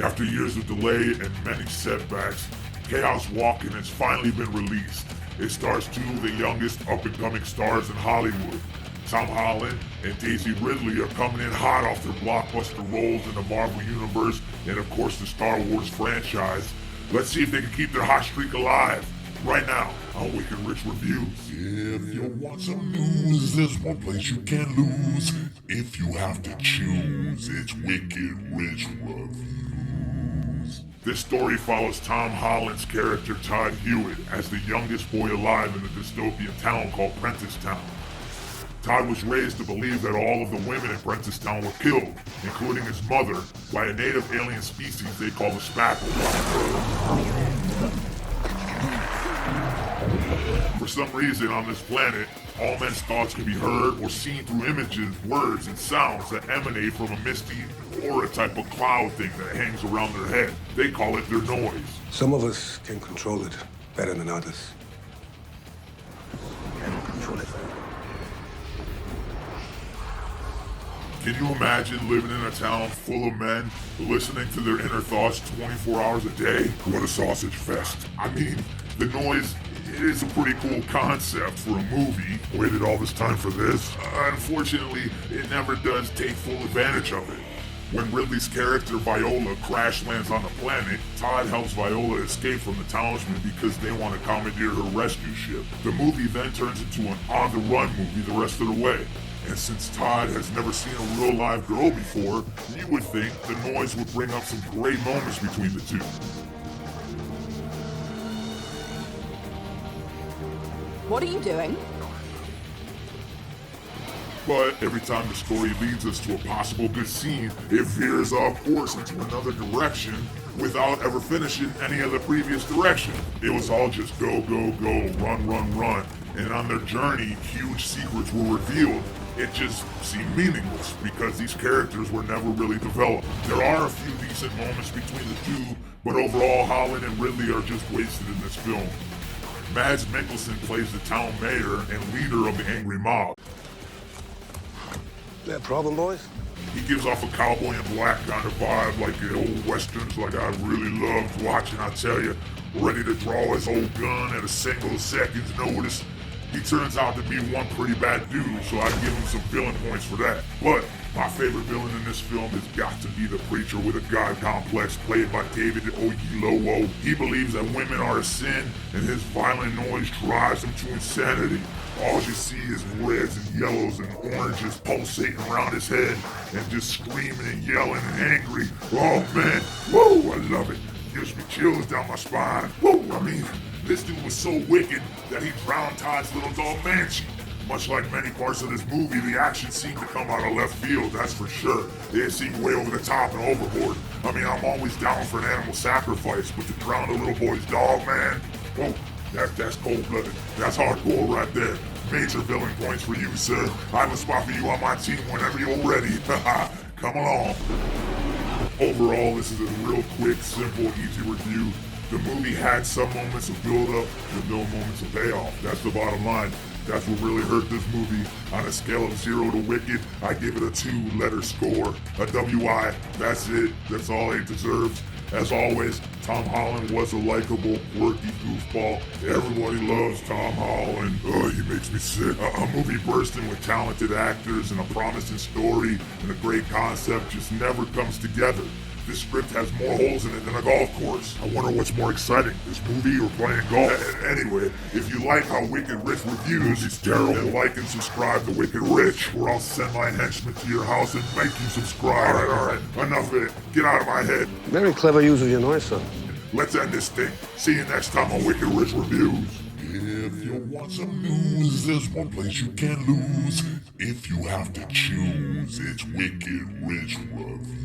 After years of delay and many setbacks, Chaos Walking has finally been released. It stars two of the youngest up-and-coming stars in Hollywood. Tom Holland and Daisy Ridley are coming in hot off their blockbuster roles in the Marvel Universe and of course the Star Wars franchise. Let's see if they can keep their hot streak alive. Right now on WickedRich Reviews. If you want some news, there's one place you can't lose. If you have to choose, it's WickedRich Reviews. This story follows Tom Holland's character Todd Hewitt as the youngest boy alive in a dystopian town called Prentisstown. Todd was raised to believe that all of the women in Prentisstown were killed, including his mother, by a native alien species they call the Spackle. For some reason on this planet, all men's thoughts can be heard or seen through images, words, and sounds that emanate from a misty aura type of cloud thing that hangs around their head. They call it their noise. Some of us can control it better than others. Cannot control it. Can you imagine living in a town full of men listening to their inner thoughts 24 hours a day? What a sausage fest. I mean, the noise is a pretty cool concept for a movie. Waited all this time for this. Unfortunately, it never does take full advantage of it. When Ridley's character Viola crash lands on the planet, Todd helps Viola escape from the townsmen because they want to commandeer her rescue ship. The movie then turns into an on-the-run movie the rest of the way. And since Todd has never seen a real live girl before, you would think the noise would bring up some great moments between the two. What are you doing? But every time the story leads us to a possible good scene, it veers off course into another direction without ever finishing any of the previous direction. It was all just go, go, go, run, run, run. And on their journey, huge secrets were revealed. It just seemed meaningless because these characters were never really developed. There are a few decent moments between the two, but overall Holland and Ridley are just wasted in this film. Mads Mikkelsen plays the town mayor and leader of the angry mob. That problem, boys? He gives off a cowboy in black kind of vibe, like the old westerns like I really loved watching, I tell you. Ready to draw his old gun at a single second's notice. He turns out to be one pretty bad dude, so I give him some villain points for that. But my favorite villain in this film has got to be the preacher with a god complex played by David Oyelowo. He believes that women are a sin, and his violent noise drives him to insanity. All you see is reds and yellows and oranges pulsating around his head, and just screaming and yelling and angry. Oh man, woo, I love it. Gives me chills down my spine. Woo, I mean, this dude was so wicked that he drowned Todd's little dog Banshee. Much like many parts of this movie, the action seemed to come out of left field, that's for sure. It seemed way over the top and overboard. I mean, I'm always down for an animal sacrifice, but to drown a little boy's dog, man, whoa, that's cold-blooded. That's hardcore right there. Major villain points for you, sir. I have a spot for you on my team whenever you're ready. Come along. Overall, this is a real quick, simple, easy review. The movie had some moments of build-up and no moments of payoff. That's the bottom line. That's what really hurt this movie. On a scale of 0 to Wicked, I give it a 2-letter score. A WI. That's it. That's all it deserves. As always, Tom Holland was a likable, quirky goofball. Everybody loves Tom Holland. Oh, he makes me sick. A movie bursting with talented actors and a promising story and a great concept just never comes together. This script has more holes in it than a golf course. I wonder what's more exciting, this movie or playing golf. Anyway, if you like how WickedRich reviews, it's terrible. Then like and subscribe to WickedRich, or I'll send my henchmen to your house and make you subscribe. All right. Enough of it. Get out of my head. Very clever use of your noise, son. Let's end this thing. See you next time on WickedRich Reviews. If you want some news, there's one place you can't lose. If you have to choose, it's WickedRich Reviews.